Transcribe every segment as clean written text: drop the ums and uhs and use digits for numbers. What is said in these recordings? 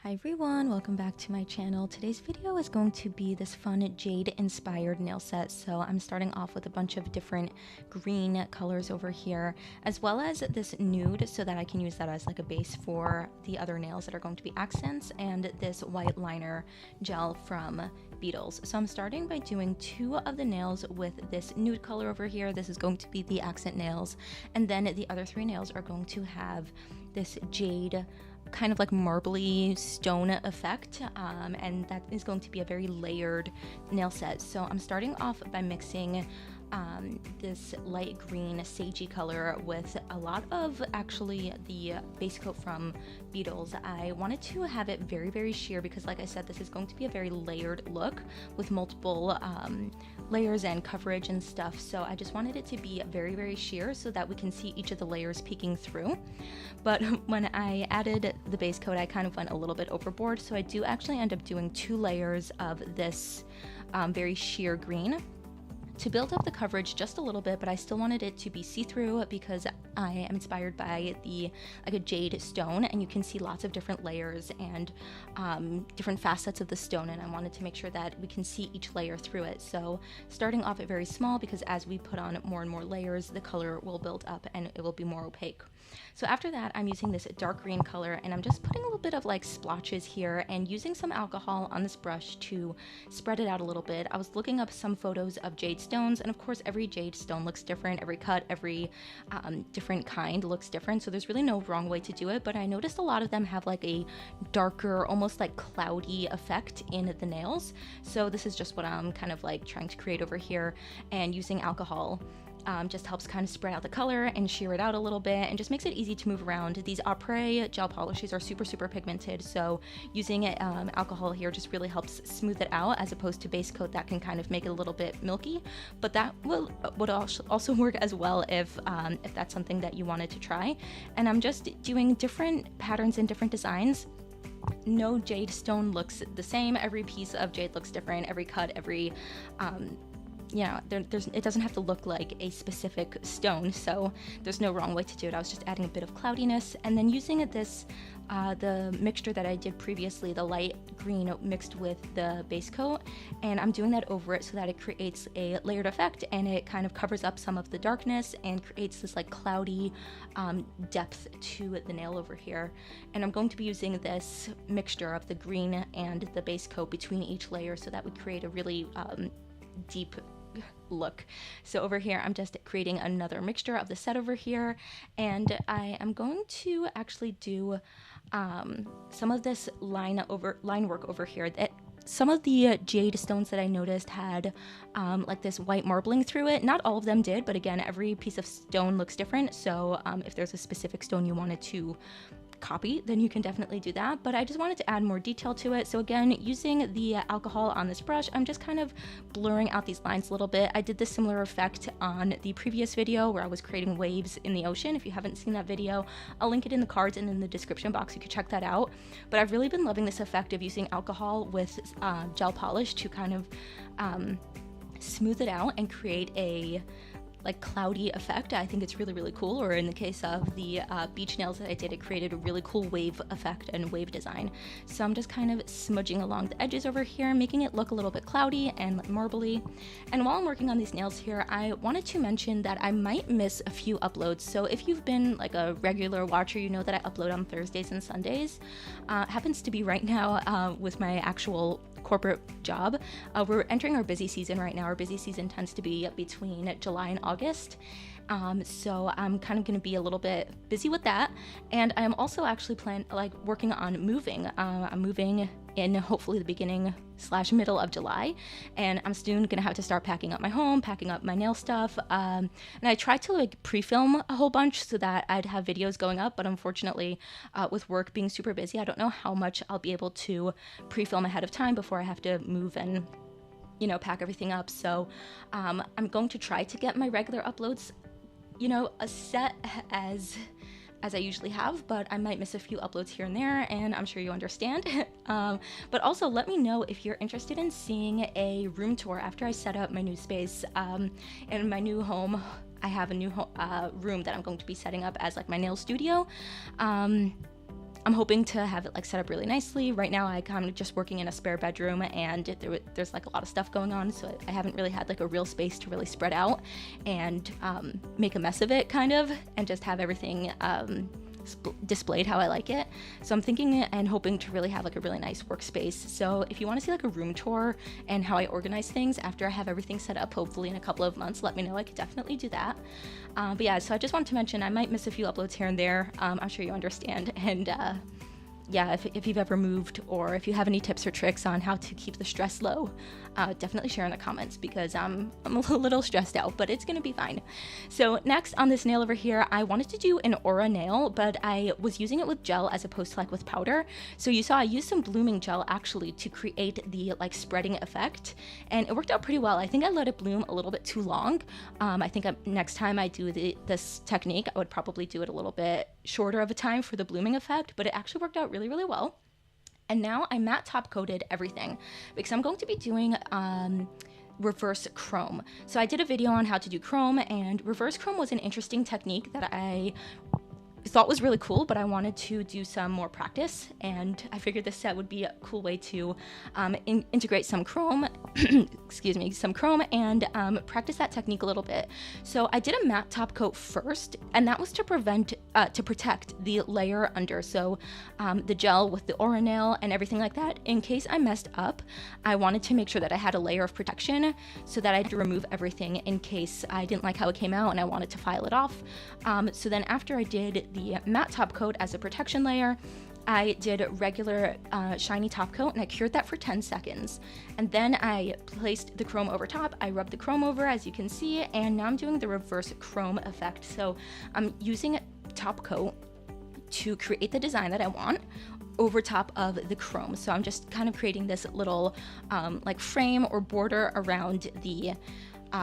Hi everyone, welcome back to my channel. Today's video is going to be this fun Jade inspired nail set. So I'm starting off with a bunch of different green colors over here, as well as this nude so that I can use that as like a base for the other nails that are going to be accents, and this white liner gel from Beetles. So I'm starting by doing two of the nails with this nude color over here. This is going to be the accent nails, and then the other three nails are going to have this jade kind of like marbly stone effect, and that is going to be a very layered nail set. So I'm starting off by mixing this light green sagey color with a lot of actually the base coat from Beetles. I wanted to have it very sheer because, like I said, this is going to be a very layered look with multiple layers and coverage and stuff. So I just wanted it to be very sheer so that we can see each of the layers peeking through. But when I added the base coat, I kind of went a little bit overboard. So I do actually end up doing two layers of this very sheer green to build up the coverage just a little bit, but I still wanted it to be see-through because I am inspired by like a jade stone, and you can see lots of different layers and different facets of the stone, and I wanted to make sure that we can see each layer through it. So starting off at very small, because as we put on more and more layers, the color will build up and it will be more opaque. So after that, I'm using this dark green color, and I'm just putting a little bit of like splotches here and using some alcohol on this brush to spread it out a little bit. I was looking up some photos of jade stones, and of course every jade stone looks different, every cut, every different kind looks different, so there's really no wrong way to do it, but I noticed a lot of them have like a darker, almost like cloudy effect in the nails. So this is just what I'm kind of like trying to create over here, and using alcohol just helps kind of spread out the color and sheer it out a little bit, and just makes it easy to move around. These Apres gel polishes are super pigmented, so using alcohol here just really helps smooth it out, as opposed to base coat that can kind of make it a little bit milky. But that would also work as well if that's something that you wanted to try. And I'm just doing different patterns and different designs. No jade stone looks the same. Every piece of jade looks different. Every cut, every you know, it doesn't have to look like a specific stone, so there's no wrong way to do it. I was just adding a bit of cloudiness, and then using this the mixture that I did previously, the light green mixed with the base coat, and I'm doing that over it so that it creates a layered effect, and it kind of covers up some of the darkness and creates this like cloudy depth to the nail over here. And I'm going to be using this mixture of the green and the base coat between each layer so that we create a really deep look. So over here I'm just creating another mixture of the set over here, and I am going to actually do some of this line work over here. That some of the jade stones that I noticed had like this white marbling through it. Not all of them did, but again, every piece of stone looks different, so if there's a specific stone you wanted to copy, then you can definitely do that, but I just wanted to add more detail to it. So again, using the alcohol on this brush, I'm just kind of blurring out these lines a little bit. I did this similar effect on the previous video where I was creating waves in the ocean. If you haven't seen that video, I'll link it in the cards and in the description box. You can check that out. But I've really been loving this effect of using alcohol with gel polish to kind of smooth it out and create a like cloudy effect. I think it's really cool. Or in the case of the beach nails that I did, it created a really cool wave effect and wave design. So I'm just kind of smudging along the edges over here, making it look a little bit cloudy and marbly. And while I'm working on these nails here, I wanted to mention that I might miss a few uploads. So if you've been like a regular watcher, you know that I upload on Thursdays and Sundays. Happens to be right now with my actual corporate job. We're entering our busy season right now. Our busy season tends to be between July and August. So I'm kind of going to be a little bit busy with that. And I'm also actually working on moving. I'm moving in hopefully the beginning/middle of July, and I'm soon gonna have to start packing up my home, packing up my nail stuff, and I tried to like pre-film a whole bunch so that I'd have videos going up, but unfortunately with work being super busy, I don't know how much I'll be able to pre-film ahead of time before I have to move and, you know, pack everything up. So I'm going to try to get my regular uploads, you know, a set as I usually have, but I might miss a few uploads here and there, and I'm sure you understand. But also let me know if you're interested in seeing a room tour after I set up my new space in my new home. I have a new room that I'm going to be setting up as like my nail studio. I'm hoping to have it like set up really nicely. Right now I kind of just working in a spare bedroom, and there's like a lot of stuff going on, so I haven't really had like a real space to really spread out and make a mess of it kind of, and just have everything displayed how I like it. So I'm thinking and hoping to really have like a really nice workspace. So if you want to see like a room tour and how I organize things after I have everything set up, hopefully in a couple of months, let me know. I could definitely do that. But yeah, so I just wanted to mention I might miss a few uploads here and there. I'm sure you understand. And yeah, if you've ever moved, or if you have any tips or tricks on how to keep the stress low, definitely share in the comments, because I'm a little stressed out, but it's gonna be fine. So next on this nail over here, I wanted to do an aura nail, but I was using it with gel as opposed to like with powder. So you saw I used some blooming gel actually to create the like spreading effect, and it worked out pretty well. I think I let it bloom a little bit too long. I think next time I do this technique, I would probably do it a little bit shorter of a time for the blooming effect, but it actually worked out really, really well. And now I matte top coated everything because I'm going to be doing reverse chrome. So I did a video on how to do chrome, and reverse chrome was an interesting technique that I thought was really cool, but I wanted to do some more practice, and I figured this set would be a cool way to integrate some chrome excuse me, some chrome, and practice that technique a little bit. So I did a matte top coat first, and that was to protect the layer under, so the gel with the aura nail and everything like that. In case I messed up, I wanted to make sure that I had a layer of protection so that I had to remove everything in case I didn't like how it came out and I wanted to file it off. So then after I did the matte top coat as a protection layer, I did regular shiny top coat, and I cured that for 10 seconds. And then I placed the chrome over top. I rubbed the chrome over, as you can see, and now I'm doing the reverse chrome effect. So I'm using top coat to create the design that I want over top of the chrome. So I'm just kind of creating this little like frame or border around the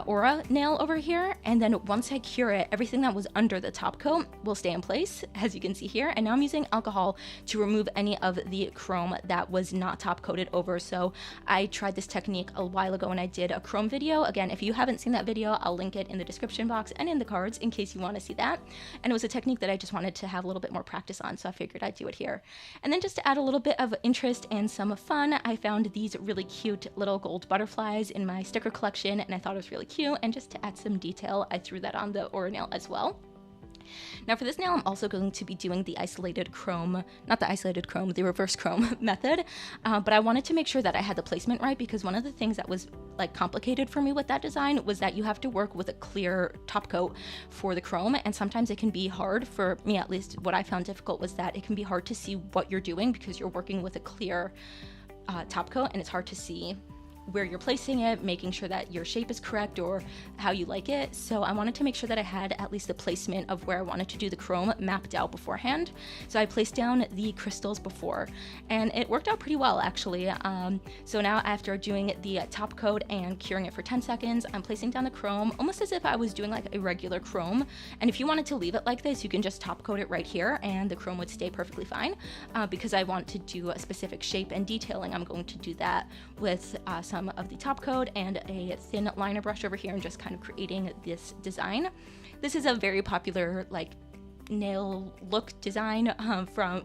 aura nail over here, and then once I cure it, everything that was under the top coat will stay in place, as you can see here. And now I'm using alcohol to remove any of the chrome that was not top coated over. So I tried this technique a while ago when I did a chrome video. Again, if you haven't seen that video, I'll link it in the description box and in the cards in case you want to see that. And it was a technique that I just wanted to have a little bit more practice on, so I figured I'd do it here. And then just to add a little bit of interest and some fun, I found these really cute little gold butterflies in my sticker collection, and I thought it was really cute, and just to add some detail, I threw that on the aura nail as well. Now for this nail, I'm also going to be doing the isolated chrome, not the isolated chrome, the reverse chrome method, but I wanted to make sure that I had the placement right, because one of the things that was like complicated for me with that design was that you have to work with a clear top coat for the chrome, and sometimes it can be hard, for me at least. What I found difficult was that it can be hard to see what you're doing because you're working with a clear top coat, and it's hard to see where you're placing it, making sure that your shape is correct or how you like it. So I wanted to make sure that I had at least the placement of where I wanted to do the chrome mapped out beforehand. So I placed down the crystals before, and it worked out pretty well actually. So now after doing the top coat and curing it for 10 seconds, I'm placing down the chrome almost as if I was doing like a regular chrome. And if you wanted to leave it like this, you can just top coat it right here and the chrome would stay perfectly fine. Because I want to do a specific shape and detailing, I'm going to do that with some of the top coat and a thin liner brush over here, and just kind of creating this design. This is a very popular like nail look design from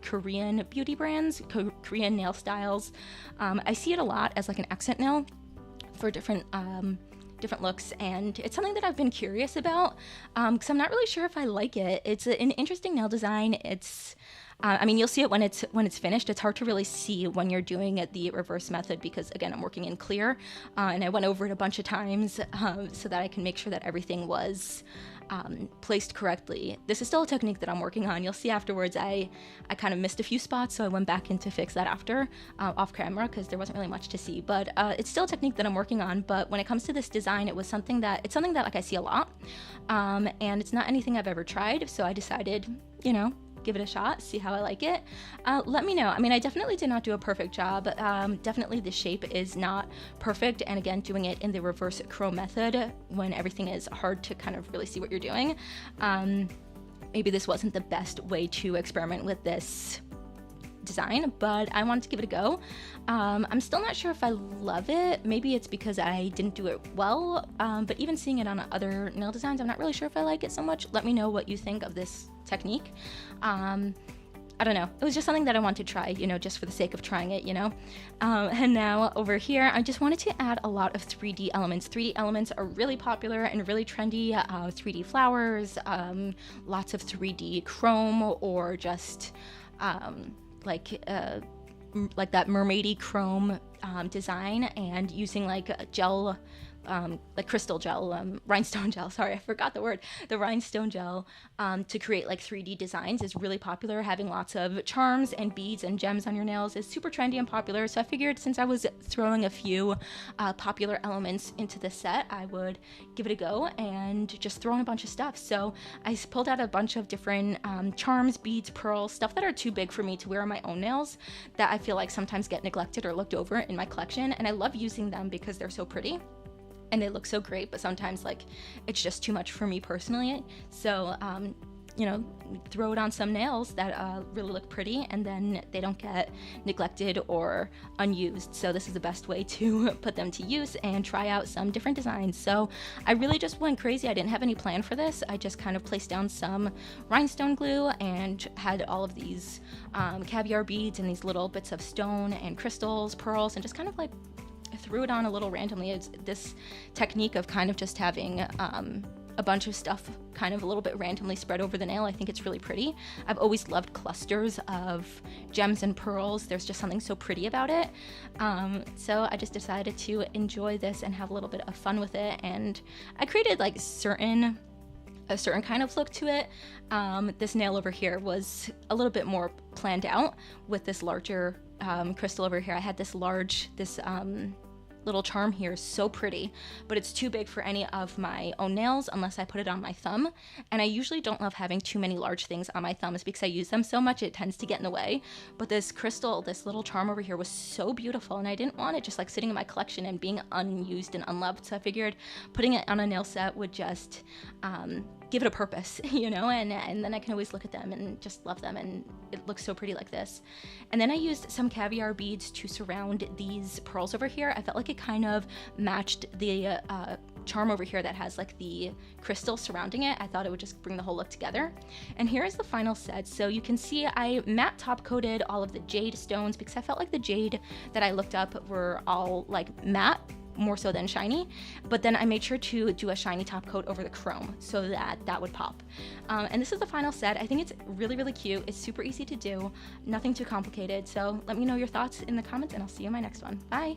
Korean beauty brands, Korean nail styles. I see it a lot as like an accent nail for different looks, and it's something that I've been curious about because I'm not really sure if I like it. It's an interesting nail design. It's I mean, you'll see it when it's finished. It's hard to really see when you're doing it the reverse method because, again, I'm working in clear, and I went over it a bunch of times so that I can make sure that everything was placed correctly. This is still a technique that I'm working on. You'll see afterwards I kind of missed a few spots, so I went back in to fix that after off camera because there wasn't really much to see. But it's still a technique that I'm working on. But when it comes to this design, it's something that like I see a lot, and it's not anything I've ever tried. So I decided, give it a shot, see how I like it. Let me know. I mean, I definitely did not do a perfect job. Definitely the shape is not perfect, and again, doing it in the reverse chrome method when everything is hard to kind of really see what you're doing. Maybe this wasn't the best way to experiment with this design, but I wanted to give it a go. I'm still not sure if I love it. Maybe it's because I didn't do it well, but even seeing it on other nail designs, I'm not really sure if I like it so much. Let me know what you think of this technique. I don't know, it was just something that I wanted to try, you know, just for the sake of trying it, you know. And now over here, I just wanted to add a lot of 3D elements. 3D elements are really popular and really trendy. 3D flowers, lots of 3D chrome, or just like that mermaidy chrome design, and using like gel, like crystal gel, rhinestone gel, sorry, I forgot the word, the rhinestone gel, to create like 3D designs is really popular. Having lots of charms and beads and gems on your nails is super trendy and popular, so I figured since I was throwing a few popular elements into the set, I would give it a go and just throw in a bunch of stuff. So I pulled out a bunch of different charms, beads, pearls, stuff that are too big for me to wear on my own nails, that I feel like sometimes get neglected or looked over in my collection, and I love using them because they're so pretty and they look so great, but sometimes like it's just too much for me personally. So you know, throw it on some nails that really look pretty, and then they don't get neglected or unused. So this is the best way to put them to use and try out some different designs. So I really just went crazy. I didn't have any plan for this. I just kind of placed down some rhinestone glue and had all of these caviar beads and these little bits of stone and crystals, pearls, and just kind of like threw it on a little randomly. It's this technique of kind of just having a bunch of stuff kind of a little bit randomly spread over the nail. I think it's really pretty. I've always loved clusters of gems and pearls. There's just something so pretty about it. So I just decided to enjoy this and have a little bit of fun with it, and I created like a certain kind of look to it. This nail over here was a little bit more planned out with this larger crystal over here. I had this little charm here, so pretty, but it's too big for any of my own nails unless I put it on my thumb, and I usually don't love having too many large things on my thumbs because I use them so much it tends to get in the way. But this crystal, this little charm over here was so beautiful, and I didn't want it just like sitting in my collection and being unused and unloved, so I figured putting it on a nail set would just give it a purpose, you know, and then I can always look at them and just love them, and it looks so pretty like this. And then I used some caviar beads to surround these pearls over here. I felt like it kind of matched the charm over here that has like the crystal surrounding it. I thought it would just bring the whole look together. And here is the final set. So you can see I matte top coated all of the jade stones because I felt like the jade that I looked up were all like matte, more so than shiny, but then I made sure to do a shiny top coat over the chrome so that would pop. And this is the final set. I think it's really, really cute. It's super easy to do, nothing too complicated. So let me know your thoughts in the comments, and I'll see you in my next one. Bye.